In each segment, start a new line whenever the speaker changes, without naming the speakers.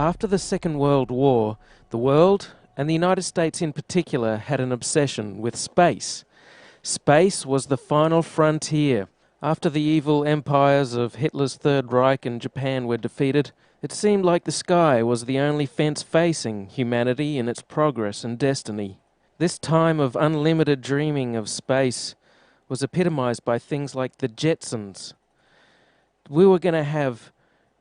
After the Second World War, the world, and the United States in particular, had an obsession with space. Space was the final frontier. After the evil empires of Hitler's Third Reich and Japan were defeated, it seemed like the sky was the only fence facing humanity in its progress and destiny. This time of unlimited dreaming of space was epitomized by things like the Jetsons. We were going to have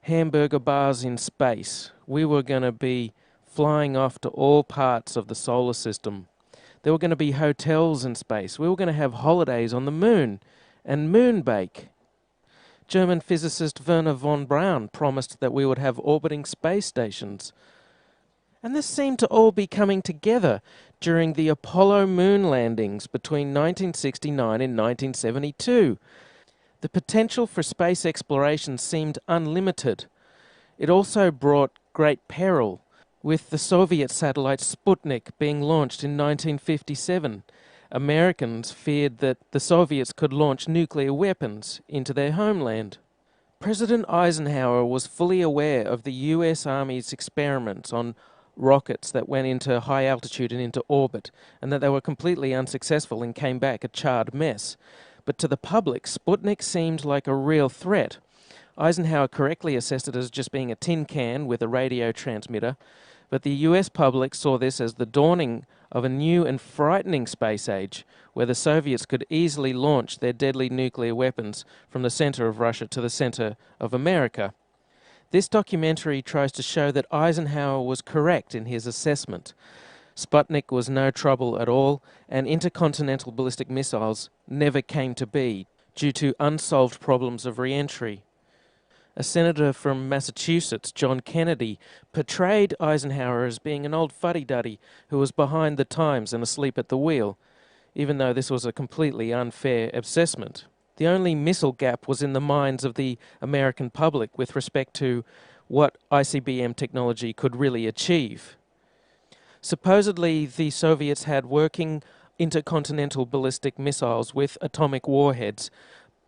hamburger bars in space. We were going to be flying off to all parts of the solar system. There were going to be hotels in space. We were going to have holidays on the moon and moonbake. German physicist Wernher von Braun promised that we would have orbiting space stations. And this seemed to all be coming together during the Apollo moon landings between 1969 and 1972. The potential for space exploration seemed unlimited. It also brought great peril, with the Soviet satellite Sputnik being launched in 1957. Americans feared that the Soviets could launch nuclear weapons into their homeland. President Eisenhower was fully aware of the US Army's experiments on rockets that went into high altitude and into orbit, and that they were completely unsuccessful and came back a charred mess. But to the public, Sputnik seemed like a real threat. Eisenhower correctly assessed it as just being a tin can with a radio transmitter, but the US public saw this as the dawning of a new and frightening space age, where the Soviets could easily launch their deadly nuclear weapons from the center of Russia to the center of America. This documentary tries to show that Eisenhower was correct in his assessment. Sputnik was no trouble at all, and intercontinental ballistic missiles never came to be due to unsolved problems of re-entry. A senator from Massachusetts, John Kennedy, portrayed Eisenhower as being an old fuddy-duddy who was behind the times and asleep at the wheel, even though this was a completely unfair assessment. The only missile gap was in the minds of the American public with respect to what ICBM technology could really achieve. Supposedly, the Soviets had working intercontinental ballistic missiles with atomic warheads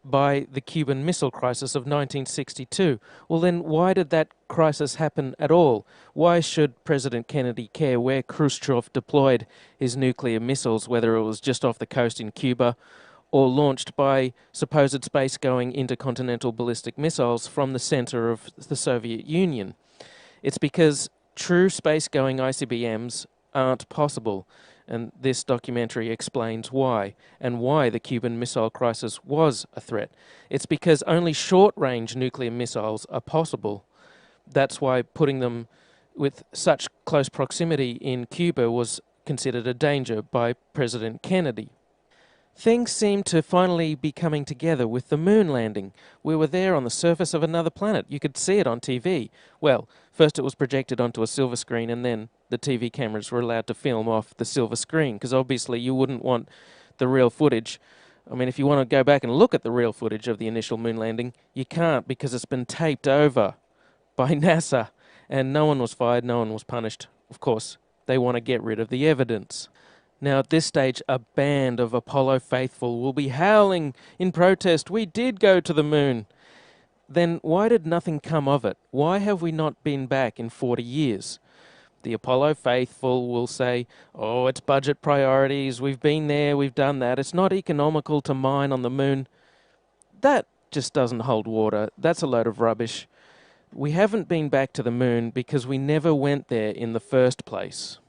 by the Cuban Missile Crisis of 1962. Well, then why did that crisis happen at all? Why should President Kennedy care where Khrushchev deployed his nuclear missiles, whether it was just off the coast in Cuba or launched by supposed space-going intercontinental ballistic missiles from the center of the Soviet Union? It's because true space-going ICBMs aren't possible, and this documentary explains why, and why the Cuban Missile Crisis was a threat. It's because only short-range nuclear missiles are possible. That's why putting them with such close proximity in Cuba was considered a danger by President Kennedy. Things seem to finally be coming together with the moon landing. We were there on the surface of another planet. You could see it on TV. Well, first it was projected onto a silver screen, and then the TV cameras were allowed to film off the silver screen, because obviously you wouldn't want the real footage. I mean, if you want to go back and look at the real footage of the initial moon landing, you can't, because it's been taped over by NASA, and no one was fired, no one was punished. Of course, they want to get rid of the evidence. Now, at this stage, a band of Apollo faithful will be howling in protest. We did go to the moon. Then why did nothing come of it? Why have we not been back in 40 years? The Apollo faithful will say, oh, it's budget priorities. We've been there, we've done that. It's not economical to mine on the moon. That just doesn't hold water. That's a load of rubbish. We haven't been back to the moon because we never went there in the first place.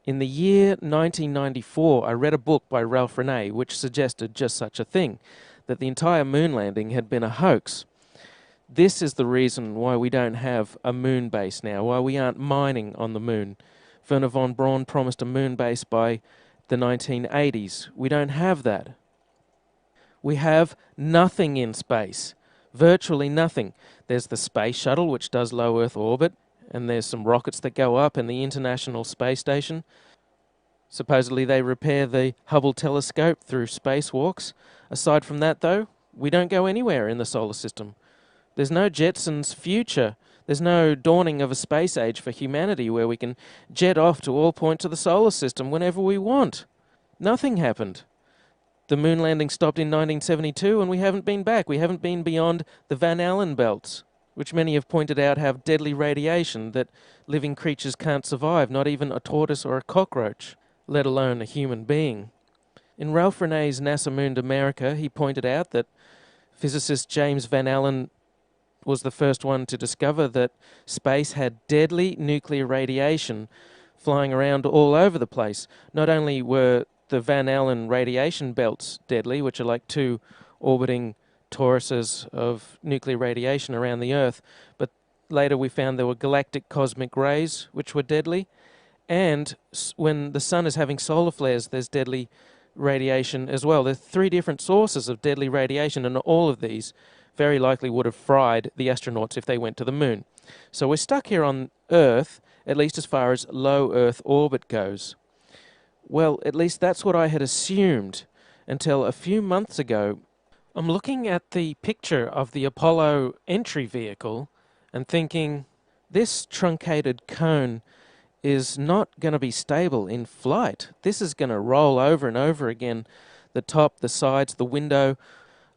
In the year 1994, I read a book by Ralph Renee which suggested just such a thing, that the entire moon landing had been a hoax. This is the reason why we don't have a moon base now, why we aren't mining on the moon. Wernher von Braun promised a moon base by the 1980s. We don't have that. We have nothing in space, virtually nothing. There's the space shuttle, which does low Earth orbit, and there's some rockets that go up in the International Space Station. Supposedly they repair the Hubble telescope through spacewalks. Aside from that, though, we don't go anywhere in the solar system. There's no Jetsons future. There's no dawning of a space age for humanity where we can jet off to all points of the solar system whenever we want. Nothing happened. The moon landing stopped in 1972 and we haven't been back. We haven't been beyond the Van Allen belts. which many have pointed out have deadly radiation that living creatures can't survive, not even a tortoise or a cockroach, let alone a human being. In Ralph Rene's NASA Moon to America, he pointed out that physicist James Van Allen was the first one to discover that space had deadly nuclear radiation flying around all over the place. Not only were the Van Allen radiation belts deadly, which are like two orbiting toruses of nuclear radiation around the Earth, but later we found there were galactic cosmic rays, which were deadly. And when the sun is having solar flares, there's deadly radiation as well. There's 3 different sources of deadly radiation, and all of these very likely would have fried the astronauts if they went to the moon. So we're stuck here on Earth, at least as far as low Earth orbit goes. Well, at least that's what I had assumed until a few months ago. I'm looking at the picture of the Apollo entry vehicle and thinking, this truncated cone is not going to be stable in flight. This is going to roll over and over again. The top, the sides, the window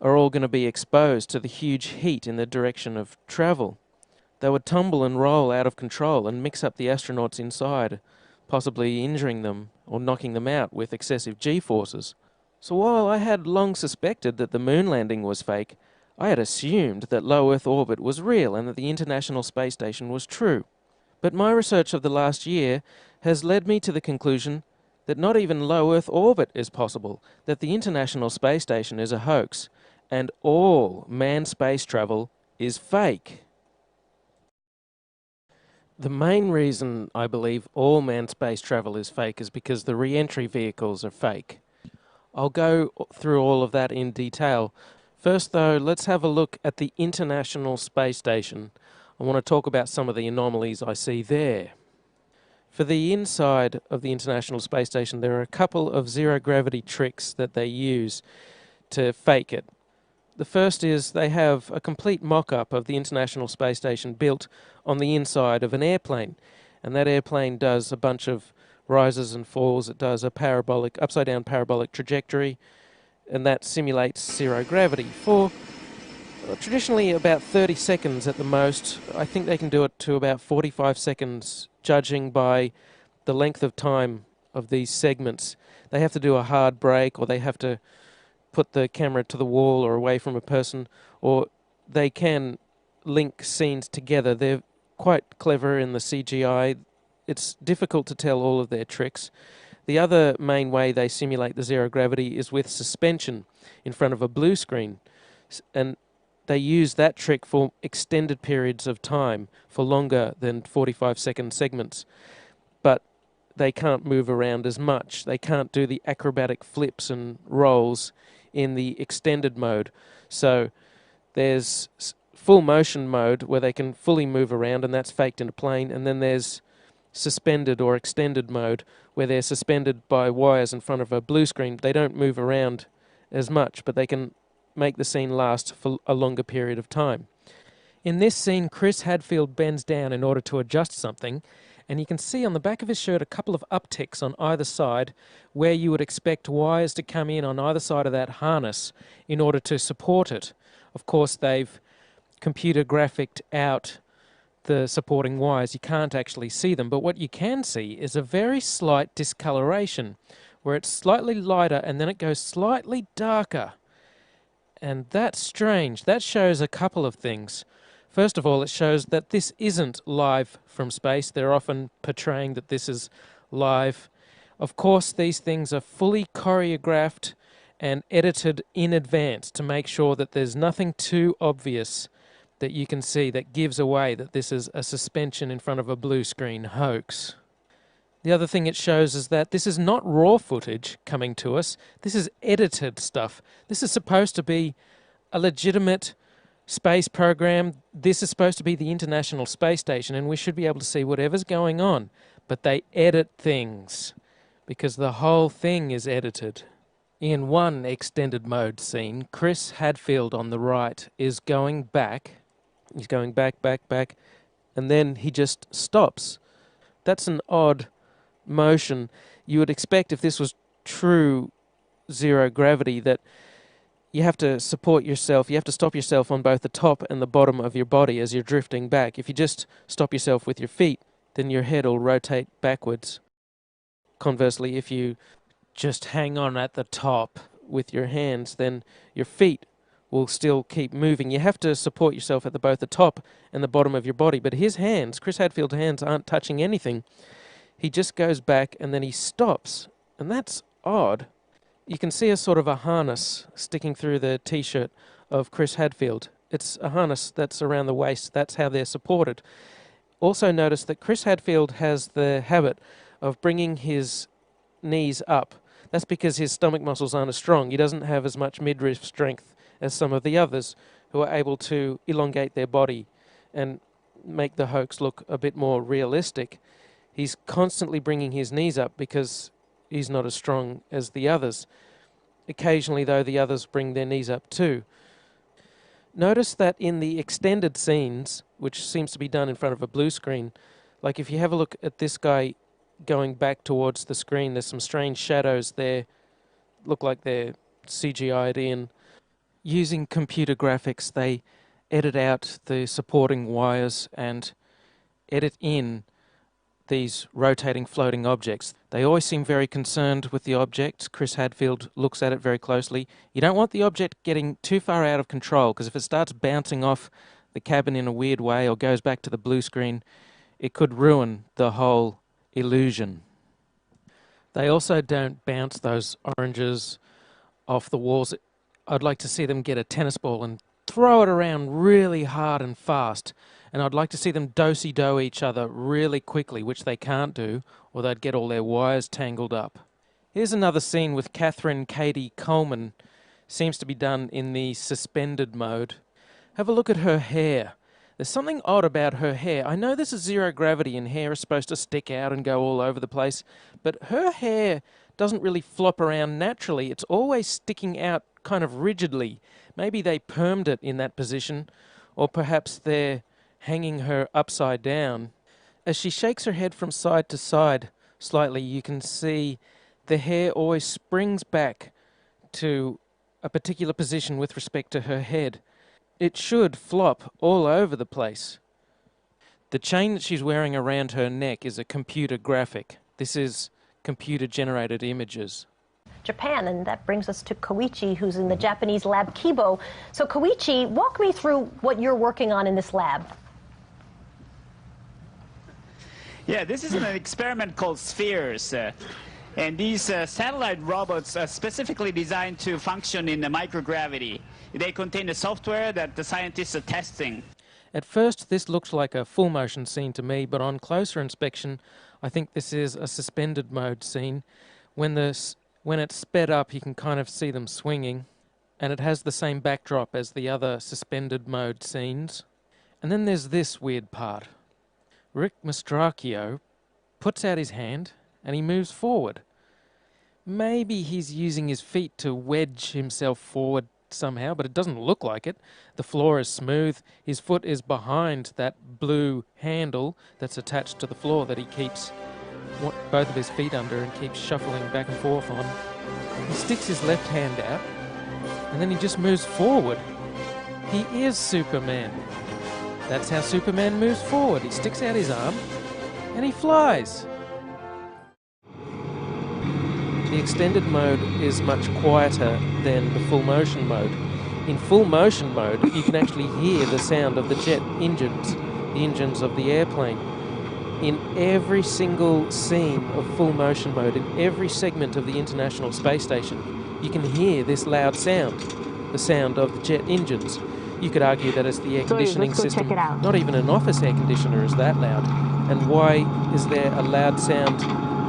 are all going to be exposed to the huge heat in the direction of travel. They would tumble and roll out of control and mix up the astronauts inside, possibly injuring them or knocking them out with excessive G-forces. So while I had long suspected that the moon landing was fake, I had assumed that low Earth orbit was real and that the International Space Station was true. But my research of the last year has led me to the conclusion that not even low Earth orbit is possible, that the International Space Station is a hoax, and all manned space travel is fake. The main reason I believe all manned space travel is fake is because the re-entry vehicles are fake. I'll go through all of that in detail. First though, let's have a look at the International Space Station. I want to talk about some of the anomalies I see there. For the inside of the International Space Station, there are a couple of zero-gravity tricks that they use to fake it. The first is they have a complete mock-up of the International Space Station built on the inside of an airplane. And that airplane does a bunch of rises and falls. It does a parabolic, upside-down parabolic trajectory, and that simulates zero gravity for traditionally about 30 seconds at the most. I think they can do it to about 45 seconds, judging by the length of time of these segments. They have to do a hard break, or they have to put the camera to the wall or away from a person, or they can link scenes together. They're quite clever in the CGI. It's difficult to tell all of their tricks. The other main way they simulate the zero gravity is with suspension in front of a blue screen. And they use that trick for extended periods of time, for longer than 45-second segments. But they can't move around as much. They can't do the acrobatic flips and rolls in the extended mode. So there's full motion mode where they can fully move around, and that's faked in a plane. And then there's suspended or extended mode where they're suspended by wires in front of a blue screen. They don't move around as much, but they can make the scene last for a longer period of time. In this scene, Chris Hadfield bends down in order to adjust something, and you can see on the back of his shirt a couple of upticks on either side where you would expect wires to come in on either side of that harness in order to support it. Of course, they've computer graphicked out the supporting wires. You can't actually see them, but what you can see is a very slight discoloration where it's slightly lighter and then it goes slightly darker. And that's strange. That shows a couple of things. First of all, it shows that this isn't live from space. They're often portraying that this is live. Of course, these things are fully choreographed and edited in advance to make sure that there's nothing too obvious that you can see that gives away that this is a suspension in front of a blue screen hoax. The other thing it shows is that this is not raw footage coming to us. This is edited stuff. This is supposed to be a legitimate space program. This is supposed to be the International Space Station, and we should be able to see whatever's going on. But they edit things because the whole thing is edited. In one extended mode scene, Chris Hadfield on the right is going back. He's going back, and then he just stops. That's an odd motion. You would expect if this was true zero gravity that you have to support yourself, you have to stop yourself on both the top and the bottom of your body as you're drifting back. If you just stop yourself with your feet, then your head will rotate backwards. Conversely, if you just hang on at the top with your hands, then your feet will still keep moving. You have to support yourself at both the top and the bottom of your body. But his hands, Chris Hadfield's hands, aren't touching anything. He just goes back and then he stops. And that's odd. You can see a sort of a harness sticking through the T-shirt of Chris Hadfield. It's a harness that's around the waist. That's how they're supported. Also notice that Chris Hadfield has the habit of bringing his knees up. That's because his stomach muscles aren't as strong. He doesn't have as much midriff strength as some of the others who are able to elongate their body and make the hoax look a bit more realistic. He's constantly bringing his knees up because he's not as strong as the others. Occasionally, though, the others bring their knees up too. Notice that in the extended scenes, which seems to be done in front of a blue screen, like if you have a look at this guy going back towards the screen, there's some strange shadows there, look like they're CGI'd in. Using computer graphics, they edit out the supporting wires and edit in these rotating floating objects. They always seem very concerned with the object. Chris Hadfield looks at it very closely. You don't want the object getting too far out of control, because if it starts bouncing off the cabin in a weird way or goes back to the blue screen, it could ruin the whole illusion. They also don't bounce those oranges off the walls. I'd like to see them get a tennis ball and throw it around really hard and fast. And I'd like to see them do-si-do each other really quickly, which they can't do, or they'd get all their wires tangled up. Here's another scene with Catherine Katie Coleman. Seems to be done in the suspended mode. Have a look at her hair. There's something odd about her hair. I know this is zero gravity and hair is supposed to stick out and go all over the place, but her hair doesn't really flop around naturally. It's always sticking out kind of rigidly. Maybe they permed it in that position, or perhaps they're hanging her upside down. As she shakes her head from side to side slightly, you can see the hair always springs back to a particular position with respect to her head. It should flop all over the place. The chain that she's wearing around her neck is a computer graphic. This is computer-generated images.
Japan, and that brings us to Koichi, who's in the Japanese lab Kibo. So Koichi, walk me through what you're working on in this lab.
Yeah, this is an experiment called Spheres. And these satellite robots are specifically designed to function in the microgravity. They contain the software that the scientists are testing.
At first, this looks like a full motion scene to me, but on closer inspection, I think this is a suspended mode scene. When it's sped up, you can kind of see them swinging, and it has the same backdrop as the other suspended mode scenes. And then there's this weird part. Rick Mastracchio puts out his hand and he moves forward. Maybe he's using his feet to wedge himself forward somehow, but it doesn't look like it. The floor is smooth. His foot is behind that blue handle that's attached to the floor that he keeps both of his feet under and keeps shuffling back and forth on. He sticks his left hand out and then he just moves forward. He is Superman. That's how Superman moves forward. He sticks out his arm and he flies. The extended mode is much quieter than the full motion mode. In full motion mode, you can actually hear the sound of the jet engines, the engines of the airplane. In every single scene of full motion mode, in every segment of the International Space Station, you can hear this loud sound, the sound of the jet engines. You could argue that it's the air conditioning system. Not even an office air conditioner is that loud. And why is there a loud sound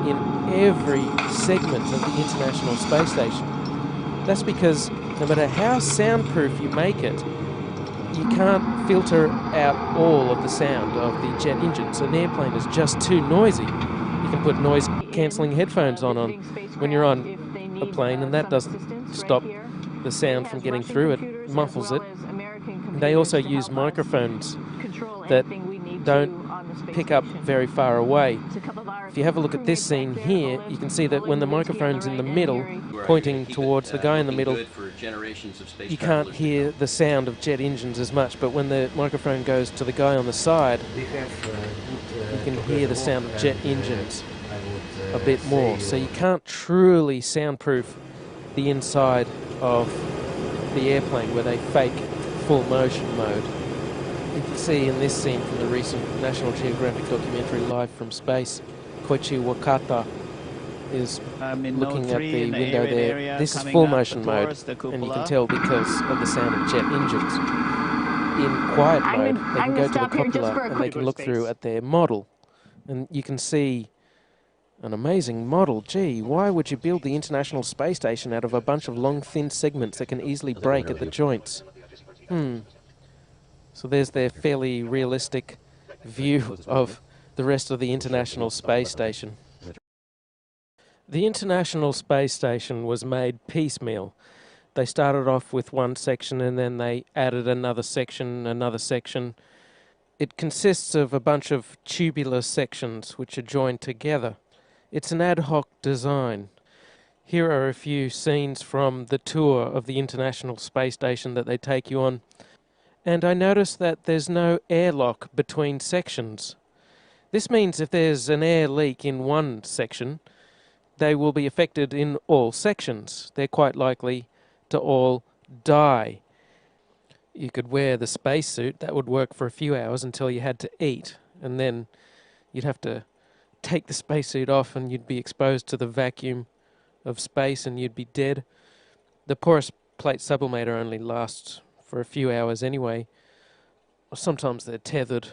in every segment of the International Space Station? That's because no matter how soundproof you make it, you can't filter out all of the sound of the jet engines. An airplane is just too noisy. You can put noise-cancelling headphones on when you're on a plane, and that doesn't stop the sound from getting through. It muffles it. They also use microphones that don't pick up very far away. If you have a look at this scene here, you can see that when the microphone's in the middle, pointing towards the guy in the middle,
generations of space
you can't
travelers
hear the sound of jet engines as much, but when the microphone goes to the guy on the side, you can hear the sound of jet engines a bit more. So you can't truly soundproof the inside of the airplane where they fake full motion mode. You can see in this scene from the recent National Geographic documentary Live from Space, Koichi Wakata is looking at the window there. This is full motion mode, and you can tell because of the sound of jet engines. In quiet mode, they can go to the cupola and they can look through at their model, and you can see an amazing model. Gee, why would you build the International Space Station out of a bunch of long, thin segments that can easily break at the joints? So there's their fairly realistic view of the rest of the International Space Station. The International Space Station was made piecemeal. They started off with one section and then they added another section. It consists of a bunch of tubular sections which are joined together. It's an ad hoc design. Here are a few scenes from the tour of the International Space Station that they take you on. And I noticed that there's no airlock between sections. This means if there's an air leak in one section, they will be affected in all sections. They're quite likely to all die. You could wear the spacesuit. That would work for a few hours until you had to eat. And then you'd have to take the spacesuit off and you'd be exposed to the vacuum of space and you'd be dead. The porous plate sublimator only lasts for a few hours anyway. Sometimes they're tethered.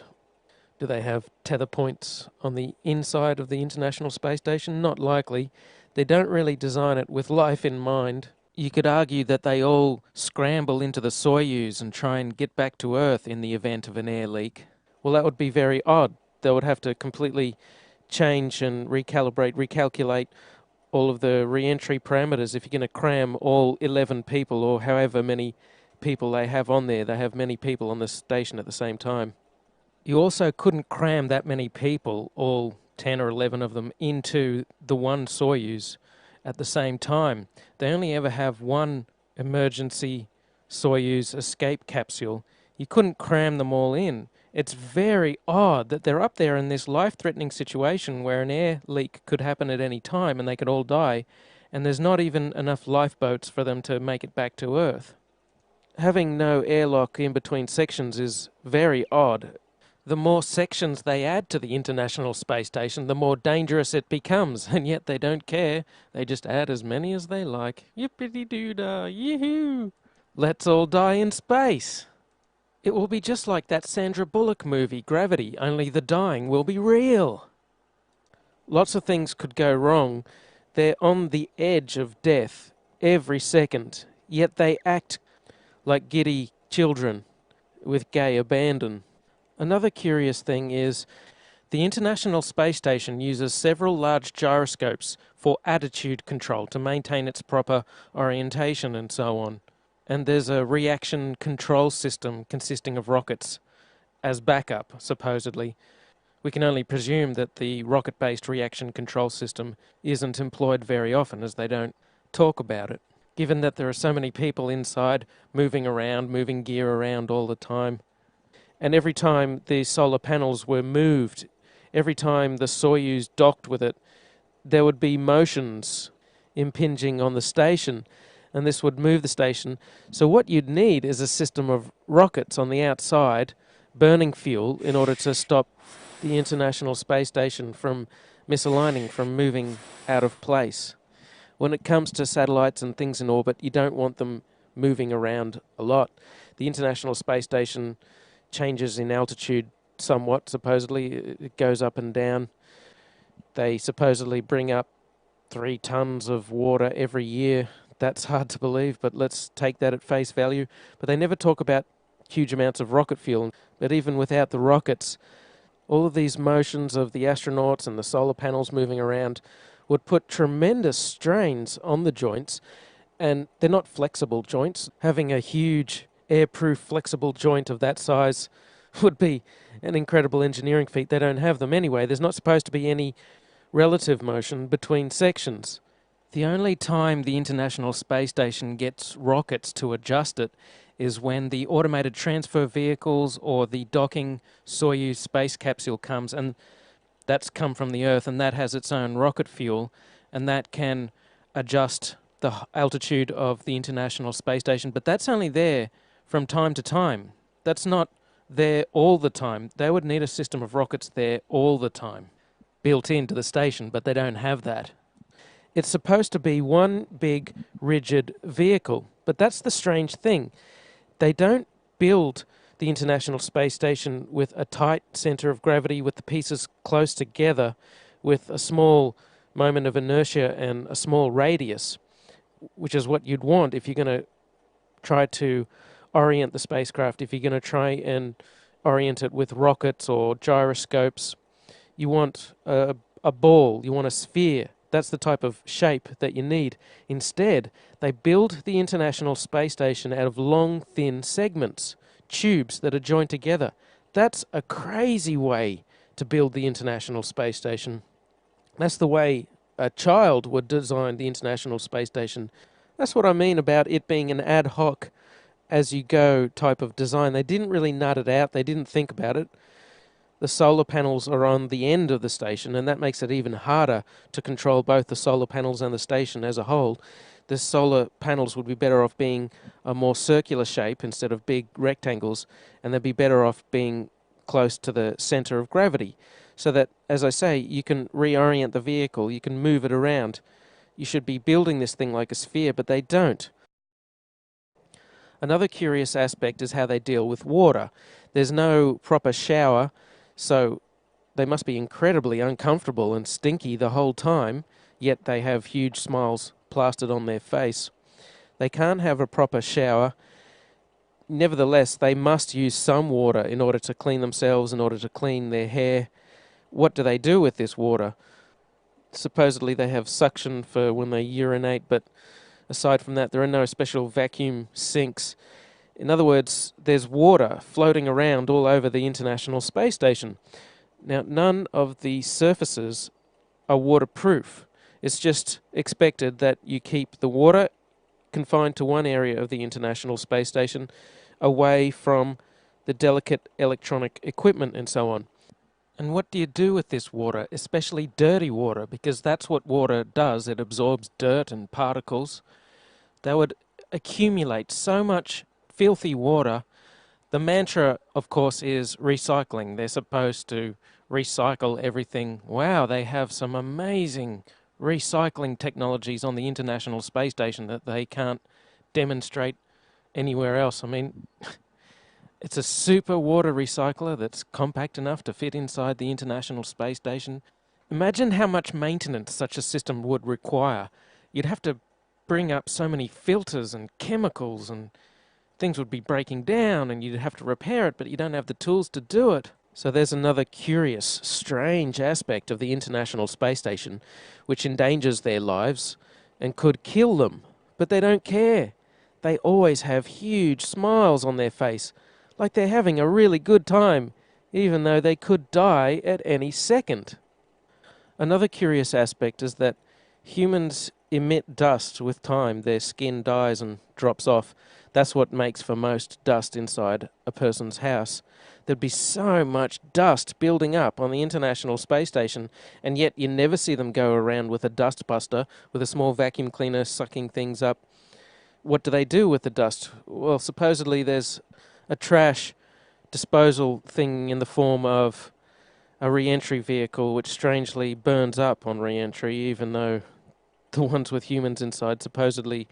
Do they have tether points on the inside of the International Space Station? Not likely. They don't really design it with life in mind. You could argue that they all scramble into the Soyuz and try and get back to Earth in the event of an air leak. Well, that would be very odd. They would have to completely change and recalculate all of the re-entry parameters if you're going to cram all 11 people or however many people they have on there. They have many people on the station at the same time. You also couldn't cram that many people, all 10 or 11 of them, into the one Soyuz at the same time. They only ever have one emergency Soyuz escape capsule. You couldn't cram them all in. It's very odd that they're up there in this life-threatening situation where an air leak could happen at any time and they could all die, and there's not even enough lifeboats for them to make it back to Earth. Having no airlock in between sections is very odd. The more sections they add to the International Space Station, the more dangerous it becomes, and yet they don't care. They just add as many as they like. Yippity-doo-dah, yoo-hoo! Let's all die in space! It will be just like that Sandra Bullock movie, Gravity, only the dying will be real. Lots of things could go wrong. They're on the edge of death every second, yet they act like giddy children with gay abandon. Another curious thing is the International Space Station uses several large gyroscopes for attitude control to maintain its proper orientation and so on. And there's a reaction control system consisting of rockets as backup, supposedly. We can only presume that the rocket-based reaction control system isn't employed very often, as they don't talk about it, given that there are so many people inside moving around, moving gear around all the time. And every time the solar panels were moved, every time the Soyuz docked with it, there would be motions impinging on the station, and this would move the station. So what you'd need is a system of rockets on the outside burning fuel in order to stop the International Space Station from misaligning, from moving out of place. When it comes to satellites and things in orbit, you don't want them moving around a lot. The International Space Station changes in altitude somewhat, supposedly. It goes up and down. They supposedly bring up 3 tons of water every year. That's hard to believe, but let's take that at face value. But they never talk about huge amounts of rocket fuel. But even without the rockets, all of these motions of the astronauts and the solar panels moving around would put tremendous strains on the joints, and they're not flexible joints. Having a huge airproof flexible joint of that size would be an incredible engineering feat. They don't have them anyway. There's not supposed to be any relative motion between sections. The only time the International Space Station gets rockets to adjust it is when the automated transfer vehicles or the docking Soyuz space capsule comes, and that's come from the Earth, and that has its own rocket fuel, and that can adjust the altitude of the International Space Station. But that's only there from time to time. That's not there all the time. They would need a system of rockets there all the time, built into the station, but they don't have that. It's supposed to be one big, rigid vehicle, but that's the strange thing. They don't build the International Space Station with a tight center of gravity, with the pieces close together, with a small moment of inertia and a small radius, which is what you'd want if you're going to try to orient the spacecraft, if you're going to try and orient it with rockets or gyroscopes. You want a ball, you want a sphere. That's the type of shape that you need. Instead, they build the International Space Station out of long, thin segments, tubes that are joined together. That's a crazy way to build the International Space Station. That's the way a child would design the International Space Station. That's what I mean about it being an ad hoc, as-you-go type of design. They didn't really nut it out. They didn't think about it. The solar panels are on the end of the station, and that makes it even harder to control both the solar panels and the station as a whole. The solar panels would be better off being a more circular shape instead of big rectangles, and they'd be better off being close to the center of gravity, so that, as I say, you can reorient the vehicle, you can move it around. You should be building this thing like a sphere, but they don't. Another curious aspect is how they deal with water. There's no proper shower, so they must be incredibly uncomfortable and stinky the whole time, yet they have huge smiles plastered on their face. They can't have a proper shower. Nevertheless, they must use some water in order to clean themselves, in order to clean their hair. What do they do with this water? Supposedly they have suction for when they urinate, but aside from that, there are no special vacuum sinks. In other words, there's water floating around all over the International Space Station. Now, none of the surfaces are waterproof. It's just expected that you keep the water confined to one area of the International Space Station, away from the delicate electronic equipment and so on. And what do you do with this water, especially dirty water? Because that's what water does. It absorbs dirt and particles. They would accumulate so much filthy water. The mantra, of course, is recycling. They're supposed to recycle everything. Wow, they have some amazing recycling technologies on the International Space Station that they can't demonstrate anywhere else. I mean, it's a super water recycler that's compact enough to fit inside the International Space Station. Imagine how much maintenance such a system would require. You'd have to bring up so many filters and chemicals, and things would be breaking down and you'd have to repair it, but you don't have the tools to do it. So there's another curious, strange aspect of the International Space Station which endangers their lives and could kill them. But they don't care. They always have huge smiles on their face, like they're having a really good time, even though they could die at any second. Another curious aspect is that humans emit dust with time. Their skin dies and drops off. That's what makes for most dust inside a person's house. There'd be so much dust building up on the International Space Station, and yet you never see them go around with a dust buster, with a small vacuum cleaner sucking things up. What do they do with the dust? Well, supposedly there's a trash disposal thing in the form of a re-entry vehicle which strangely burns up on re-entry, even though the ones with humans inside supposedly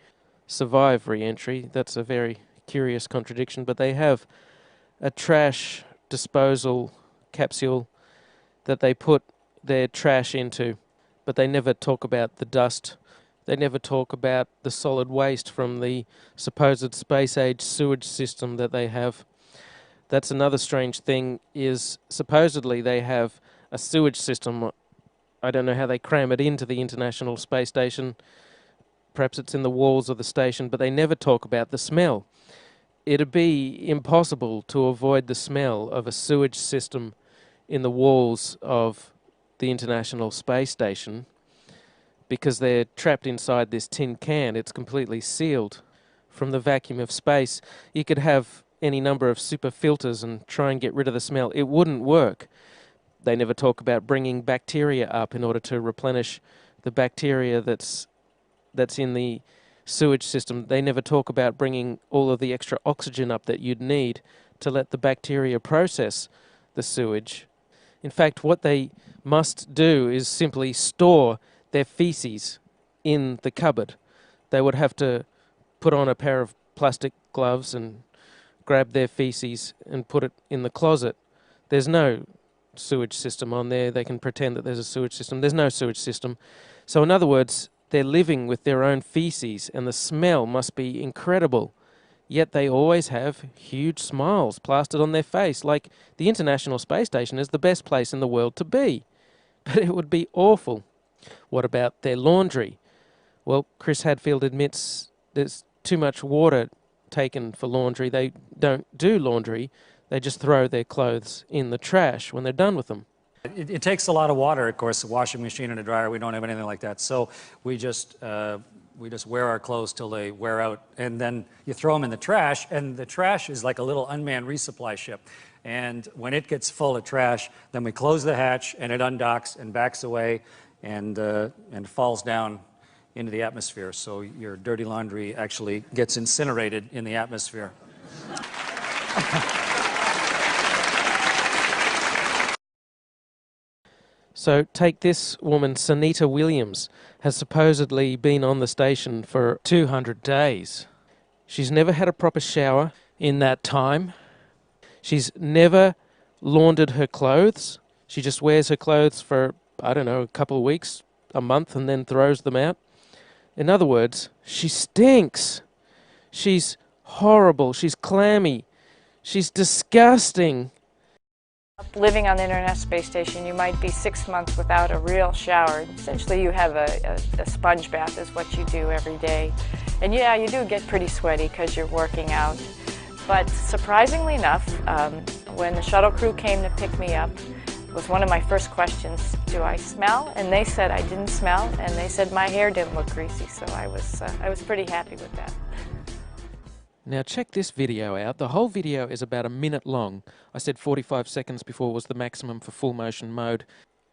survive re-entry. That's a very curious contradiction, but they have a trash disposal capsule that they put their trash into, but they never talk about the dust. They never talk about the solid waste from the supposed space-age sewage system that they have. That's another strange thing, is supposedly they have a sewage system. I don't know how they cram it into the International Space Station. Perhaps it's in the walls of the station, but they never talk about the smell. It'd be impossible to avoid the smell of a sewage system in the walls of the International Space Station, because they're trapped inside this tin can. It's completely sealed from the vacuum of space. You could have any number of super filters and try and get rid of the smell. It wouldn't work. They never talk about bringing bacteria up in order to replenish the bacteria that's in the sewage system. They never talk about bringing all of the extra oxygen up that you'd need to let the bacteria process the sewage. In fact, what they must do is simply store their feces in the cupboard. They would have to put on a pair of plastic gloves and grab their feces and put it in the closet. There's no sewage system on there. They can pretend that there's a sewage system. There's no sewage system. So in other words, they're living with their own feces, and the smell must be incredible. Yet they always have huge smiles plastered on their face, like the International Space Station is the best place in the world to be. But it would be awful. What about their laundry? Well, Chris Hadfield admits there's too much water taken for laundry. They don't do laundry. They just throw their clothes in the trash when they're done with them.
It takes a lot of water, of course, a washing machine and a dryer. We don't have anything like that. So we just wear our clothes till they wear out, and then you throw them in the trash, and the trash is like a little unmanned resupply ship. And when it gets full of trash, then we close the hatch, and it undocks and backs away and falls down into the atmosphere. So your dirty laundry actually gets incinerated in the atmosphere.
So take this woman, Sunita Williams, has supposedly been on the station for 200 days. She's never had a proper shower in that time. She's never laundered her clothes. She just wears her clothes for, I don't know, a couple of weeks, a month, and then throws them out. In other words, she stinks. She's horrible. She's clammy. She's disgusting.
Living on the International Space Station, you might be 6 months without a real shower. Essentially, you have a sponge bath is what you do every day. And yeah, you do get pretty sweaty because you're working out. But surprisingly enough, when the shuttle crew came to pick me up, was one of my first questions, do I smell? And they said I didn't smell, and they said my hair didn't look greasy, so I was pretty happy with that.
Now check this video out. The whole video is about a minute long. I said 45 seconds before was the maximum for full motion mode.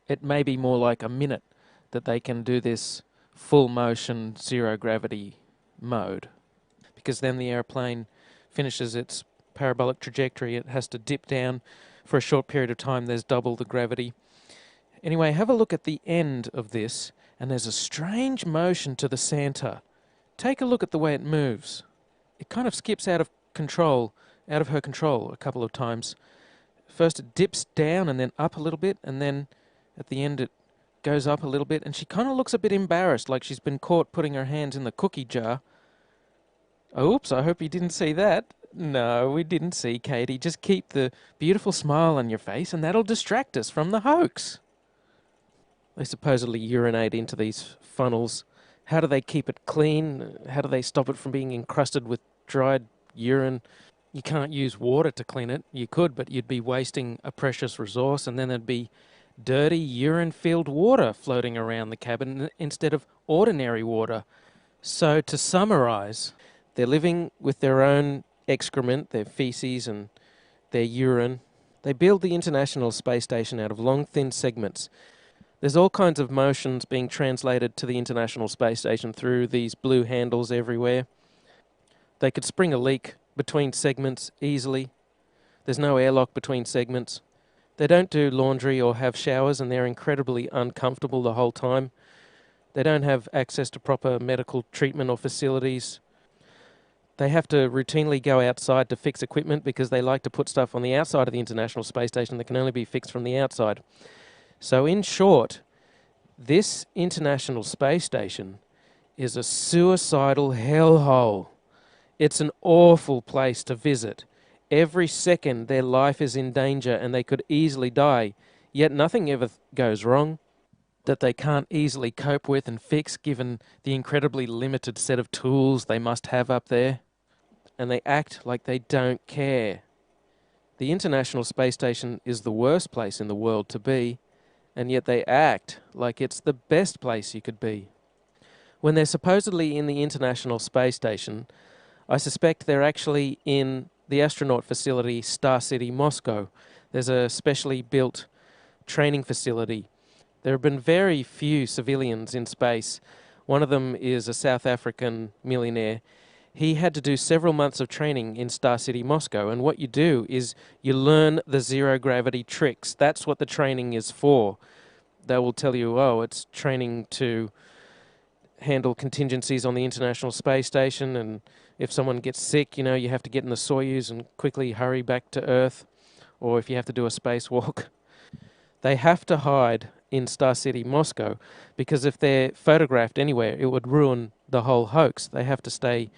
It may be more like a minute that they can do this full motion zero gravity mode, because then the airplane finishes its parabolic trajectory. It has to dip down for a short period of time. There's double the gravity. Anyway, have a look at the end of this, and there's a strange motion to the center. Take a look at the way it moves. It kind of skips out of her control a couple of times. First it dips down and then up a little bit, and then at the end it goes up a little bit, and she kind of looks a bit embarrassed, like she's been caught putting her hands in the cookie jar. Oops, I hope you didn't see that. No, we didn't see, Katie. Just keep the beautiful smile on your face, and that'll distract us from the hoax. They supposedly urinate into these funnels. How do they keep it clean? How do they stop it from being encrusted with dried urine? You can't use water to clean it. You could, but you'd be wasting a precious resource, and then there'd be dirty urine-filled water floating around the cabin instead of ordinary water. So to summarize, they're living with their own excrement, their feces and their urine. They build the International Space Station out of long, thin segments. There's all kinds of motions being translated to the International Space Station through these blue handles everywhere. They could spring a leak between segments easily. There's no airlock between segments. They don't do laundry or have showers, and they're incredibly uncomfortable the whole time. They don't have access to proper medical treatment or facilities. They have to routinely go outside to fix equipment because they like to put stuff on the outside of the International Space Station that can only be fixed from the outside. So in short, this International Space Station is a suicidal hellhole. It's an awful place to visit. Every second their life is in danger and they could easily die, yet nothing ever goes wrong that they can't easily cope with and fix given the incredibly limited set of tools they must have up there. And they act like they don't care. The International Space Station is the worst place in the world to be, and yet they act like it's the best place you could be. When they're supposedly in the International Space Station, I suspect they're actually in the astronaut facility Star City, Moscow. There's a specially built training facility. There have been very few civilians in space. One of them is a South African millionaire. He had to do several months of training in Star City, Moscow, and what you do is you learn the zero-gravity tricks. That's what the training is for. They will tell you, oh, it's training to handle contingencies on the International Space Station, and if someone gets sick, you know, you have to get in the Soyuz and quickly hurry back to Earth, or if you have to do a spacewalk. They have to hide in Star City, Moscow, because if they're photographed anywhere, it would ruin the whole hoax. They have to stay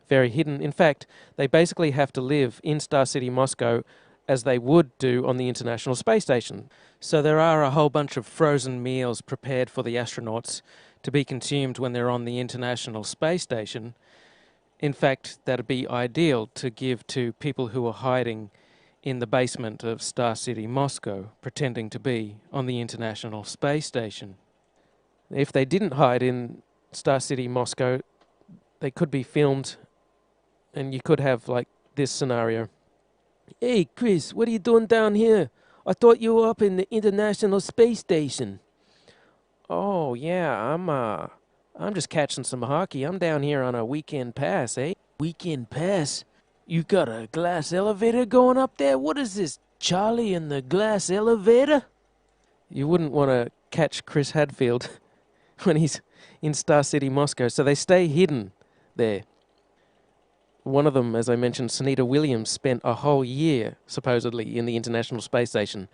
very hidden. In fact, they basically have to live in Star City, Moscow, as they would do on the International Space Station. So there are a whole bunch of frozen meals prepared for the astronauts to be consumed when they're on the International Space Station. In fact, that'd be ideal to give to people who are hiding in the basement of Star City, Moscow, pretending to be on the International Space Station. If they didn't hide in Star City, Moscow, they could be filmed, and you could have, like, this scenario. Hey, Chris, what are you doing down here? I thought you were up in the International Space Station. Oh, yeah, I'm just catching some hockey. I'm down here on a weekend pass, eh? Weekend pass? You got a glass elevator going up there? What is this, Charlie and the glass elevator? You wouldn't want to catch Chris Hadfield when he's in Star City, Moscow, so they stay hidden there. One of them, as I mentioned, Sunita Williams, spent a whole year, supposedly, in the International Space Station.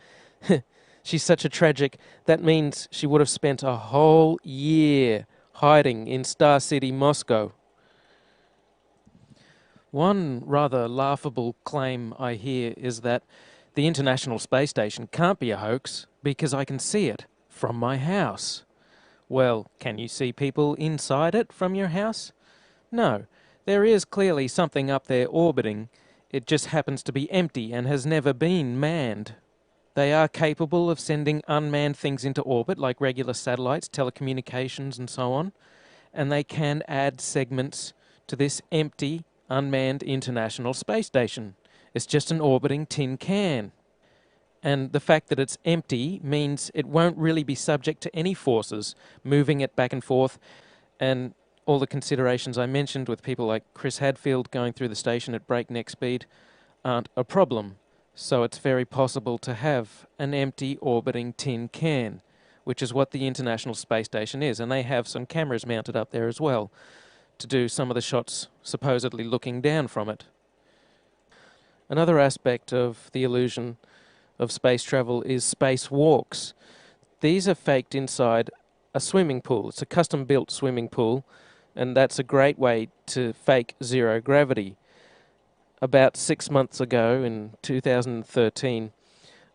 She's such a tragic. That means she would have spent a whole year hiding in Star City, Moscow. One rather laughable claim I hear is that the International Space Station can't be a hoax because I can see it from my house. Well, can you see people inside it from your house? No. There is clearly something up there orbiting. It just happens to be empty and has never been manned. They are capable of sending unmanned things into orbit, like regular satellites, telecommunications, and so on. And they can add segments to this empty, unmanned International Space Station. It's just an orbiting tin can. And the fact that it's empty means it won't really be subject to any forces moving it back and forth. And all the considerations I mentioned with people like Chris Hadfield going through the station at breakneck speed aren't a problem. So it's very possible to have an empty orbiting tin can, which is what the International Space Station is. And they have some cameras mounted up there as well to do some of the shots supposedly looking down from it. Another aspect of the illusion of space travel is spacewalks. These are faked inside a swimming pool. It's a custom-built swimming pool, and that's a great way to fake zero gravity. About 6 months ago, in 2013,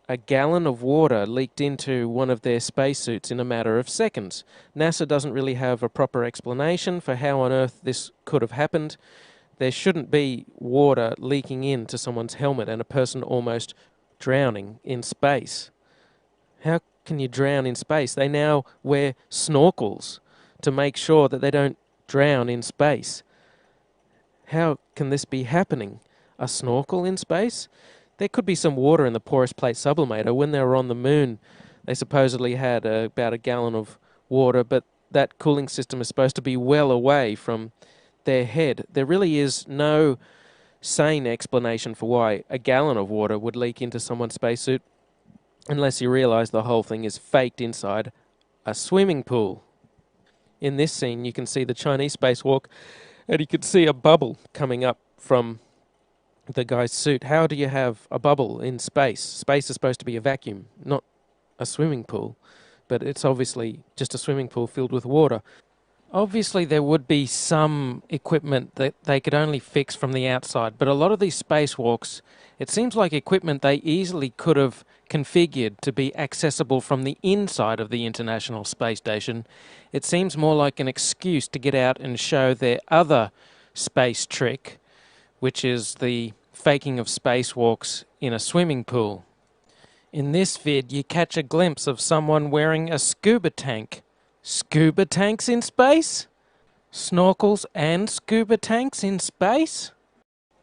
a gallon of water leaked into one of their spacesuits in a matter of seconds. NASA doesn't really have a proper explanation for how on earth this could have happened. There shouldn't be water leaking into someone's helmet and a person almost drowning in space. How can you drown in space? They now wear snorkels to make sure that they don't drown in space. How can this be happening? A snorkel in space? There could be some water in the porous plate sublimator. When they were on the moon, they supposedly had about a gallon of water, but that cooling system is supposed to be well away from their head. There really is no sane explanation for why a gallon of water would leak into someone's spacesuit, unless you realize the whole thing is faked inside a swimming pool. In this scene, you can see the Chinese spacewalk, and you can see a bubble coming up from the guy's suit. How do you have a bubble in space? Space is supposed to be a vacuum, not a swimming pool, but it's obviously just a swimming pool filled with water. Obviously, there would be some equipment that they could only fix from the outside, but a lot of these spacewalks, it seems like equipment they easily could have configured to be accessible from the inside of the International Space Station. It seems more like an excuse to get out and show their other space trick, which is the faking of spacewalks in a swimming pool. In this vid, you catch a glimpse of someone wearing a scuba tank. Scuba tanks in space? Snorkels and scuba tanks in space?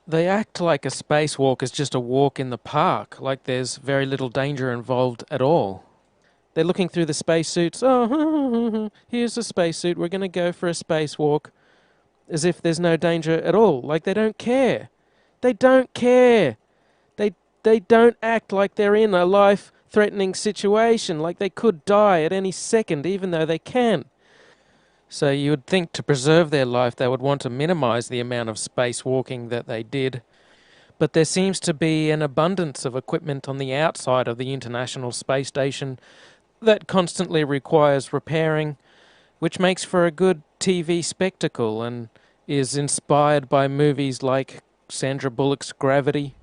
They act like a spacewalk is just a walk in the park, like there's very little danger involved at all. They're looking through the spacesuits. Oh, here's a spacesuit. We're going to go for a spacewalk. As if there's no danger at all. Like they don't care. They don't care. They don't act like they're in a life-threatening situation, like they could die at any second, even though they can. So you would think to preserve their life they would want to minimize the amount of spacewalking that they did. But there seems to be an abundance of equipment on the outside of the International Space Station that constantly requires repairing, which makes for a good TV spectacle and is inspired by movies like Sandra Bullock's Gravity.